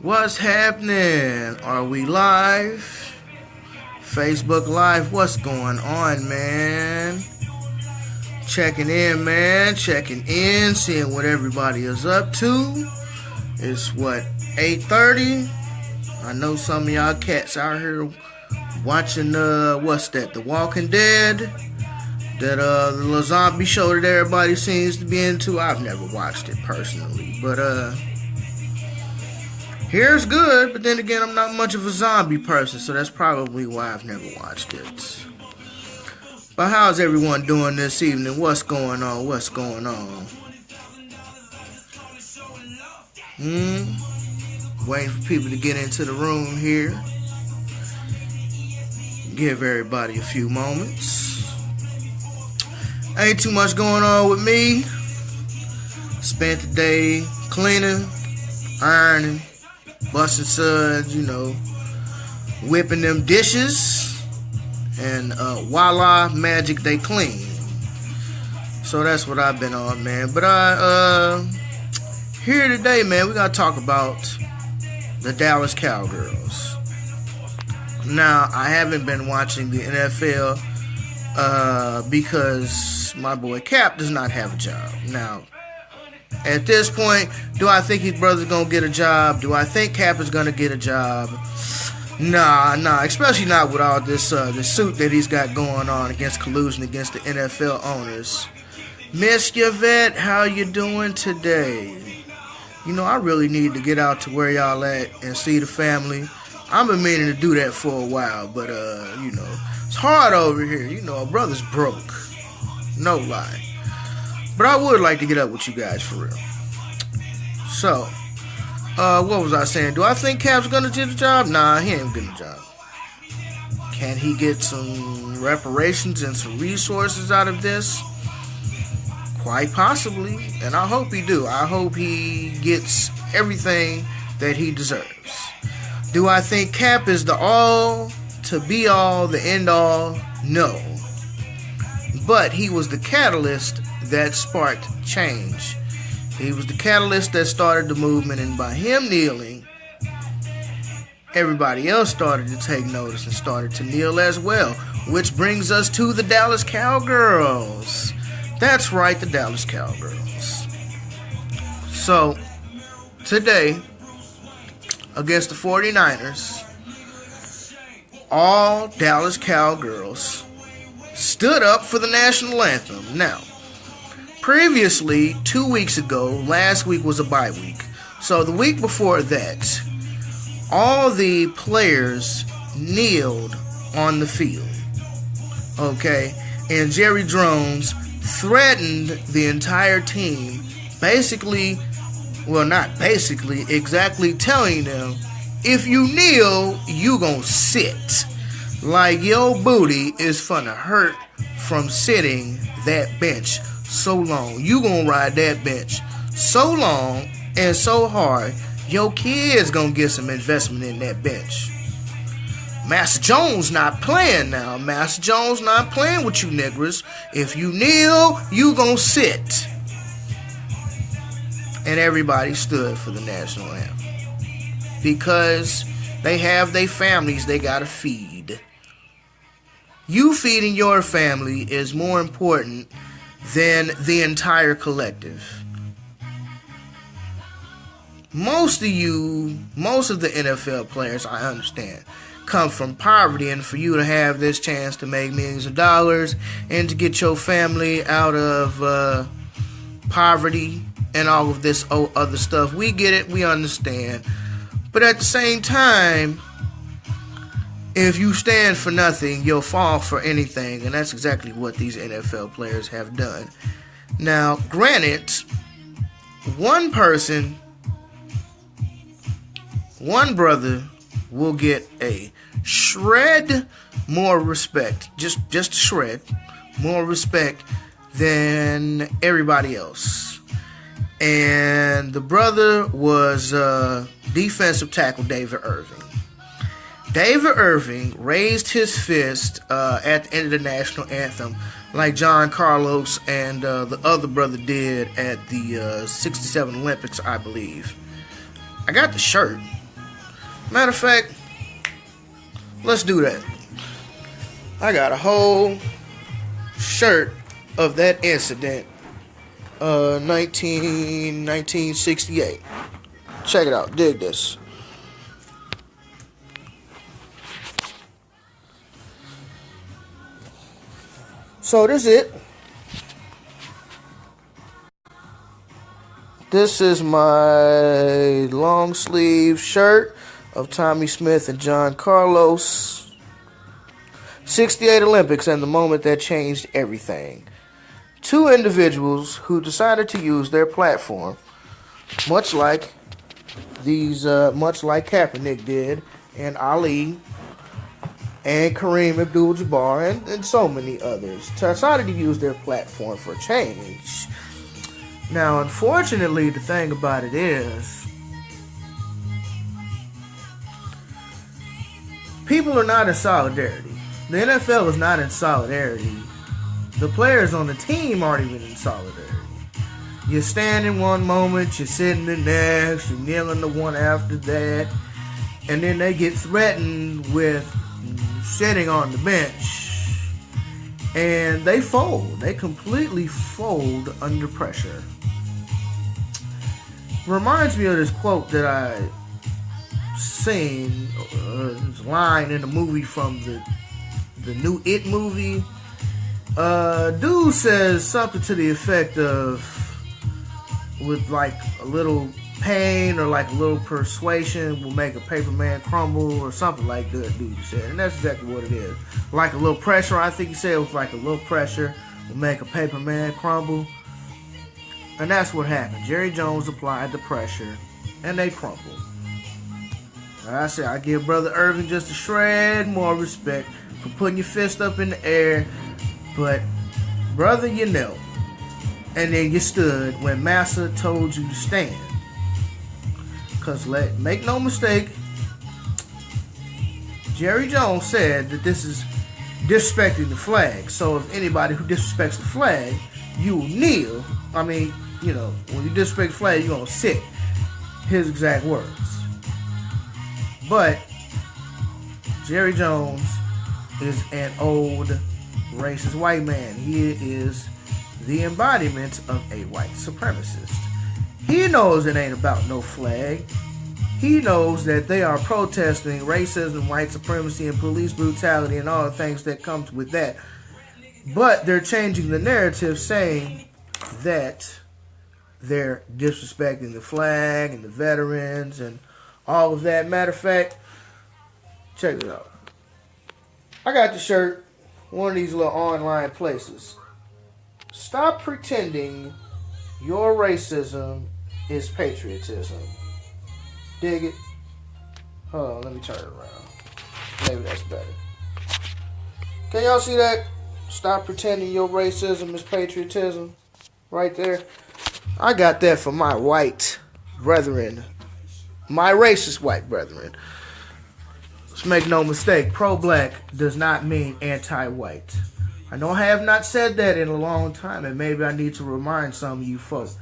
What's happening? Are we live? Facebook Live, what's going on, man? Checking in, man. Checking in, seeing what everybody is up to. It's 8:30? I know some of y'all cats out here watching, The Walking Dead. That, the little zombie show that everybody seems to be into. I've never watched it personally, but, here's good, but then again, I'm not much of a zombie person, so that's probably why I've never watched it. But how's everyone doing this evening? What's going on? Waiting for people to get into the room here. Give everybody a few moments. Ain't too much going on with me. Spent the day cleaning, ironing, busting suds, whipping them dishes, and voila, magic, they clean. So that's what I've been on, man. But here today, man, we gotta talk about the Dallas Cowgirls. Now, I haven't been watching the NFL because my boy Cap does not have a job. Now, at this point, do I think his brother's gonna get a job? Do I think Cap is gonna get a job? Nah, especially not with all this suit that he's got going on against collusion against the NFL owners. Miss Yvette, how you doing today? I really need to get out to where y'all at and see the family. I've been meaning to do that for a while, but it's hard over here. A brother's broke. No lie. But I would like to get up with you guys for real. So, what was I saying? Do I think Cap's gonna get a job? Nah, he ain't getting a job. Can he get some reparations and some resources out of this? Quite possibly. And I hope he do. I hope he gets everything that he deserves. Do I think Cap is the all, to be all, the end all? No. But he was the catalyst that sparked change. He was the catalyst that started the movement, and by him kneeling, everybody else started to take notice and started to kneel as well, which brings us to the Dallas Cowgirls. That's right, the Dallas Cowgirls. So, today, against the 49ers, all Dallas Cowgirls stood up for the national anthem. Now, previously, 2 weeks ago, last week was a bye week. So the week before that, all the players kneeled on the field. Okay? And Jerry Jones threatened the entire team, exactly telling them, if you kneel, you gonna sit. Like your booty is finna hurt from sitting that bench so long. You gonna ride that bench so long and so hard, your kids gonna get some investment in that bench. Master Jones not playing now. Master Jones not playing with you niggers. If you kneel, you gonna sit. And everybody stood for the national anthem. Because they have their families they gotta feed. You feeding your family is more important than the entire collective. Most of the NFL players, I understand, come from poverty, and for you to have this chance to make millions of dollars and to get your family out of poverty and all of this other stuff, we get it, we understand. But at the same time, if you stand for nothing, you'll fall for anything, and that's exactly what these NFL players have done. Now, granted, one brother will get a shred more respect, just a shred more respect than everybody else. And the brother was defensive tackle David Irving. David Irving raised his fist at the end of the national anthem like John Carlos and the other brother did at the 67 Olympics, I believe. I got the shirt. Matter of fact, let's do that. I got a whole shirt of that incident, 1968. Check it out. Dig this. So this is it. This is my long sleeve shirt of Tommy Smith and John Carlos. 68 Olympics and the moment that changed everything. Two individuals who decided to use their platform, much like Kaepernick did, and Ali, and Kareem Abdul-Jabbar, and so many others, decided to use their platform for change. Now, unfortunately, the thing about it is, people are not in solidarity. The NFL is not in solidarity. The players on the team aren't even in solidarity. You're standing one moment, you're sitting the next, you're kneeling the one after that, and then they get threatened with sitting on the bench, and they fold. They completely fold under pressure. Reminds me of this quote that I seen, this line in the movie from the new It movie. Dude says something to the effect of, with like a little pain or like a little persuasion will make a paper man crumble, or something like that, dude said. And that's exactly what it is. Like a little pressure, I think he said it was like a little pressure will make a paper man crumble. And that's what happened. Jerry Jones applied the pressure, and they crumbled. Like I said, I give Brother Irving just a shred more respect for putting your fist up in the air. But, brother, you knelt. And then you stood when Massa told you to stand. Because make no mistake, Jerry Jones said that this is disrespecting the flag. So if anybody who disrespects the flag, you will kneel. I mean, you know, when you disrespect the flag, you're going to sit. His exact words. But Jerry Jones is an old racist white man. He is the embodiment of a white supremacist. He knows it ain't about no flag. He knows that they are protesting racism, white supremacy, and police brutality and all the things that comes with that. But they're changing the narrative, saying that they're disrespecting the flag and the veterans and all of that. Matter of fact, check it out. I got the shirt, one of these little online places. Stop pretending your racism is patriotism. Dig it? Hold on, let me turn it around. Maybe that's better. Can y'all see that? Stop pretending your racism is patriotism. Right there. I got that for my white brethren. My racist white brethren. Let's make no mistake. Pro-black does not mean anti-white. I know I have not said that in a long time, and maybe I need to remind some of you folks.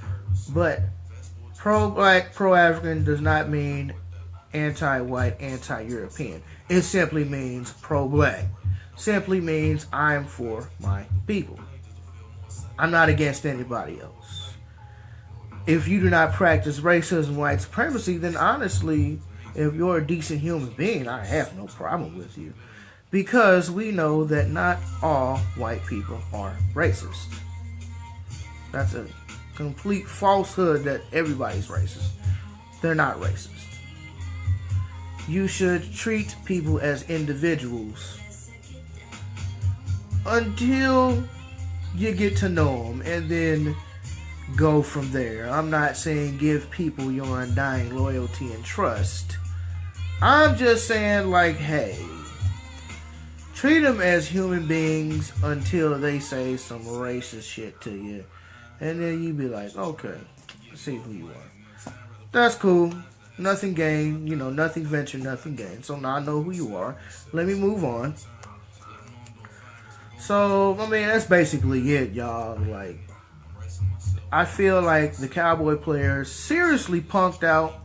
But pro-black, pro-African does not mean anti-white, anti-European. It simply means pro-black. Simply means I'm for my people. I'm not against anybody else. If you do not practice racism, white supremacy, then honestly, if you're a decent human being, I have no problem with you. Because we know that not all white people are racist. That's a complete falsehood that everybody's racist. They're not racist. You should treat people as individuals until you get to know them, and then go from there. I'm not saying give people your undying loyalty and trust. I'm just saying, like, hey, treat them as human beings until they say some racist shit to you. And then you be like, okay, let's see who you are. That's cool. Nothing gained, nothing ventured, nothing gained. So now I know who you are. Let me move on. So, that's basically it, y'all. Like, I feel like the Cowboy players seriously punked out.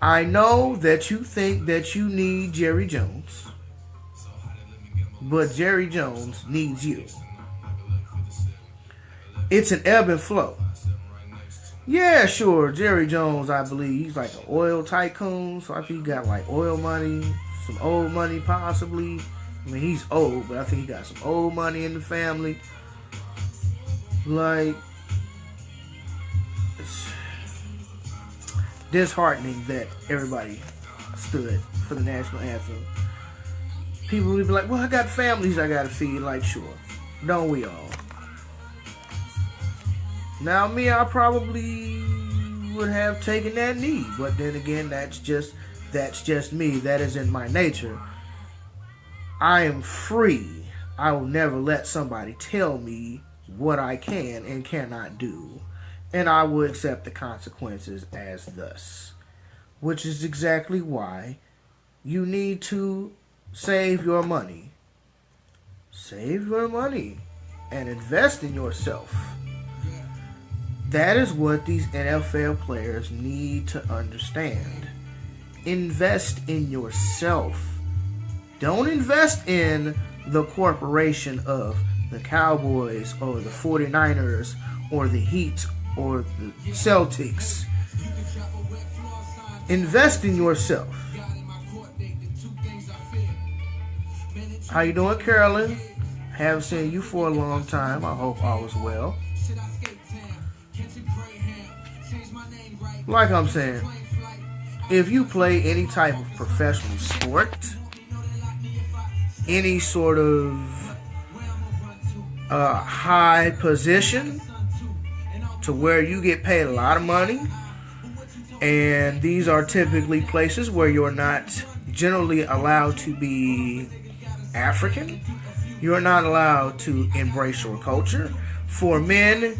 I know that you think that you need Jerry Jones, but Jerry Jones needs you. It's an ebb and flow. Yeah, sure, Jerry Jones, I believe, he's like an oil tycoon, so I think he got like oil money, some old money possibly. I mean, he's old, but I think he got some old money in the family. Like, it's disheartening that everybody stood for the national anthem. People would be like, well, I got families I gotta feed. Like, sure, don't we all? Now, me, I probably would have taken that knee, but then again, that's just me. That is in my nature. I am free. I will never let somebody tell me what I can and cannot do, and I will accept the consequences as thus, which is exactly why you need to save your money. Save your money and invest in yourself. That is what these NFL players need to understand. Invest in yourself. Don't invest in the corporation of the Cowboys or the 49ers or the Heat or the Celtics. Invest in yourself. How you doing, Carolyn? Haven't seen you for a long time. I hope all is well. Like I'm saying, if you play any type of professional sport, any sort of high position to where you get paid a lot of money, and these are typically places where you're not generally allowed to be African, you're not allowed to embrace your culture. For men,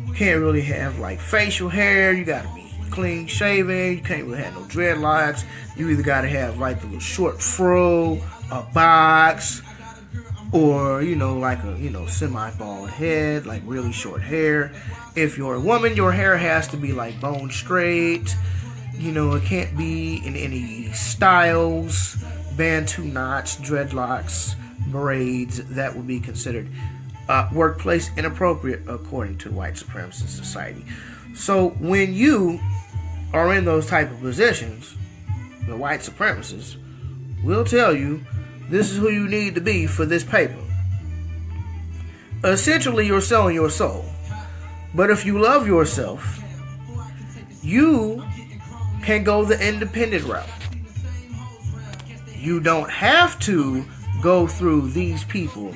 you can't really have like facial hair, you gotta be clean shaven, you can't really have no dreadlocks, you either gotta have like the little short fro, a box, or like a semi-bald head, like really short hair. If you're a woman, your hair has to be like bone straight. It can't be in any styles, bantu knots, dreadlocks, braids. That would be considered workplace inappropriate according to white supremacist society. So when you are in those type of positions, the white supremacists will tell you this is who you need to be for this paper. Essentially, you're selling your soul. But if you love yourself, you can go the independent route. You don't have to go through these people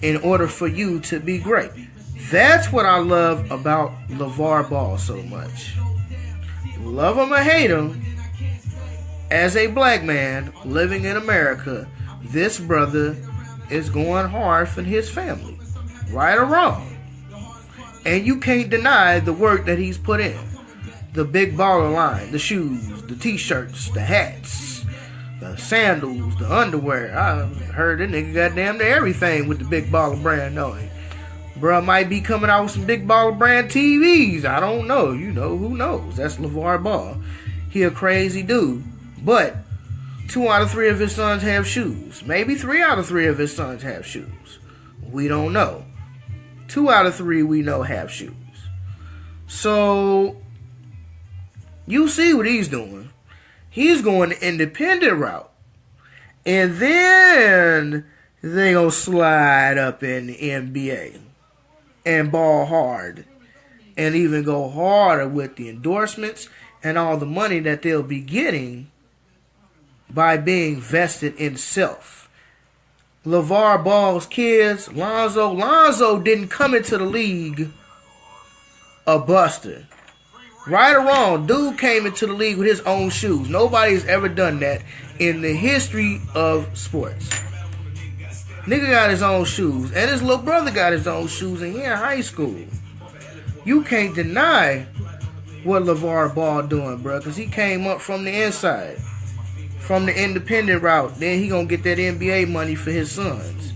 in order for you to be great. That's what I love about LeVar Ball so much. Love him or hate him, as a black man living in America, this brother is going hard for his family, right or wrong. And you can't deny the work that he's put in. The big baller line, the shoes, the t-shirts, the hats, the sandals, the underwear. I heard that nigga got damn near everything with the big baller brand knowing. Bruh might be coming out with some big baller brand TVs. I don't know. Who knows? That's LeVar Ball. He a crazy dude. But 2 out of 3 of his sons have shoes. Maybe 3 out of 3 of his sons have shoes. We don't know. 2 out of 3 we know have shoes. So you see what he's doing. He's going the independent route. And then they gonna slide up in the NBA and ball hard. And even go harder with the endorsements and all the money that they'll be getting by being vested in self. LeVar Ball's kids, Lonzo didn't come into the league a buster. Right or wrong, dude came into the league with his own shoes. Nobody's ever done that in the history of sports. Nigga got his own shoes, and his little brother got his own shoes, and he in high school. You can't deny what LeVar Ball doing, bro, because he came up from the inside, from the independent route. Then he gonna get that NBA money for his sons.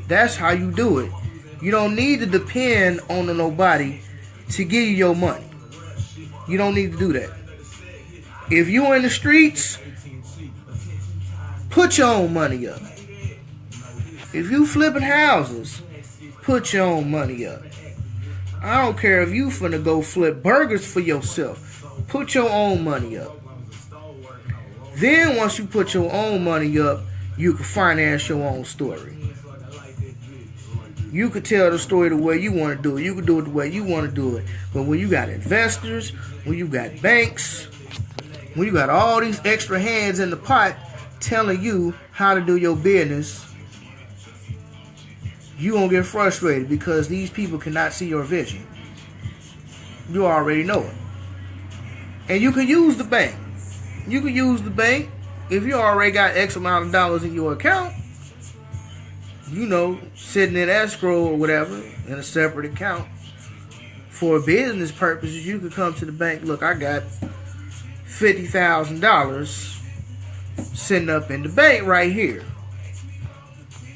That's how you do it. You don't need to depend on nobody to give you your money. You don't need to do that. If you in the streets, put your own money up. If you flipping houses, put your own money up. I don't care if you finna go flip burgers for yourself. Put your own money up. Then once you put your own money up, you can finance your own story. You could tell the story the way you want to do it. You can do it the way you want to do it. But when you got investors, when you got banks, when you got all these extra hands in the pot telling you how to do your business, you gonna get frustrated because these people cannot see your vision. You already know it. And you can use the bank. You can use the bank if you already got X amount of dollars in your account, you know, sitting in escrow or whatever in a separate account for business purposes. You could come to the bank. Look, I got $50,000 sitting up in the bank right here.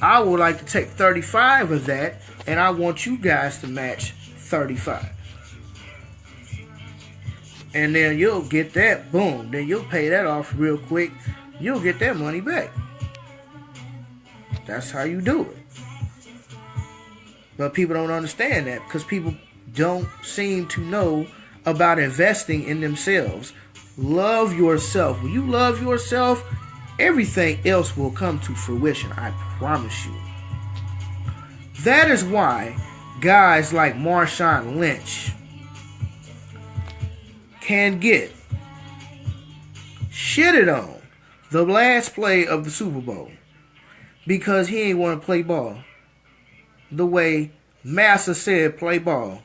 I would like to take 35 of that, and I want you guys to match 35. And then you'll get that, boom. Then you'll pay that off real quick. You'll get that money back. That's how you do it. But people don't understand that because people don't seem to know about investing in themselves. Love yourself. When you love yourself, everything else will come to fruition. I promise you. That is why guys like Marshawn Lynch can get shitted on the last play of the Super Bowl because he ain't want to play ball the way Massa said play ball.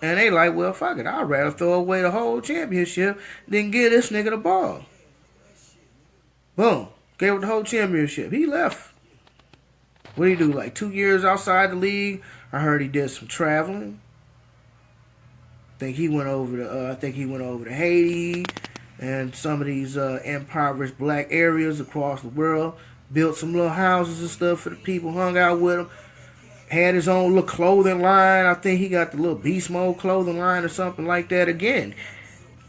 And they like, well, fuck it. I'd rather throw away the whole championship than give this nigga the ball. Boom. Gave him the whole championship. He left. What did he do? Like 2 years outside the league? I heard he did some traveling. I think he went over to Haiti and some of these impoverished black areas across the world. Built some little houses and stuff for the people. Hung out with him. Had his own little clothing line. I think he got the little Beast Mode clothing line or something like that. Again,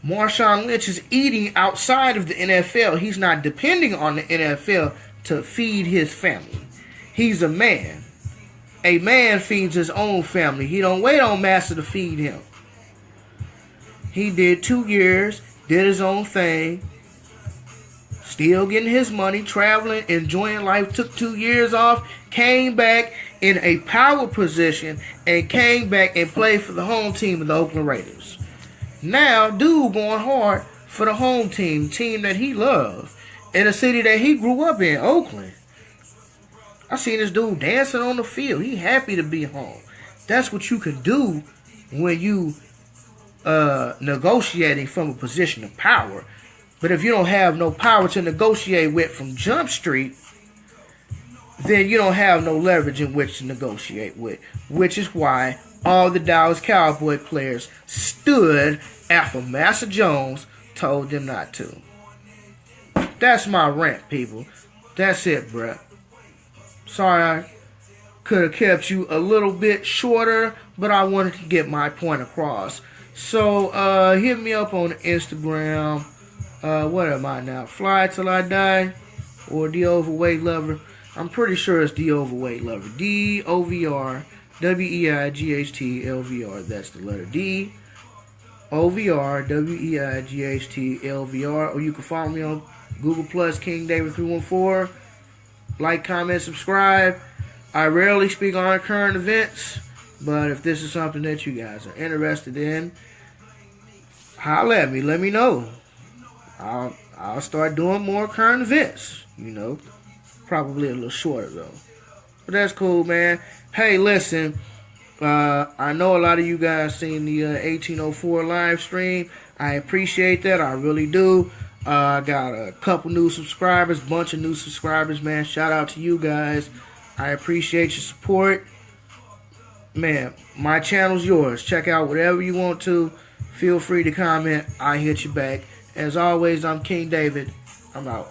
Marshawn Lynch is eating outside of the NFL. He's not depending on the NFL to feed his family. He's a man. A man feeds his own family. He don't wait on Master to feed him. He did 2 years, did his own thing, still getting his money, traveling, enjoying life, took 2 years off, came back in a power position, and came back and played for the home team of the Oakland Raiders. Now, dude going hard for the home team that he loved, in a city that he grew up in, Oakland. I seen this dude dancing on the field. He happy to be home. That's what you can do when you negotiating from a position of power. But if you don't have no power to negotiate with from Jump Street, then you don't have no leverage in which to negotiate with. Which is why all the Dallas Cowboy players stood after Master Jones told them not to. That's my rant, people. That's it, bruh. Sorry I could have kept you a little bit shorter, but I wanted to get my point across. So, hit me up on Instagram. What am I now? Fly Till I Die? Or The Overweight Lover? I'm pretty sure it's The Overweight Lover. D-O-V-R W-E-I-G-H-T-L-V-R. That's the letter D. O-V-R W-E-I-G-H-T-L-V-R. Or you can follow me on Google Plus, King David 314. Like, comment, subscribe. I rarely speak on current events, but if this is something that you guys are interested in, holler at me. Let me know. I'll start doing more current events, you know. Probably a little shorter, though. But that's cool, man. Hey, listen. I know a lot of you guys seen the 1804 live stream. I appreciate that. I really do. I got a couple new subscribers, bunch of new subscribers, man. Shout out to you guys. I appreciate your support. Man, my channel's yours. Check out whatever you want to. Feel free to comment. I hit you back. As always, I'm King David. I'm out.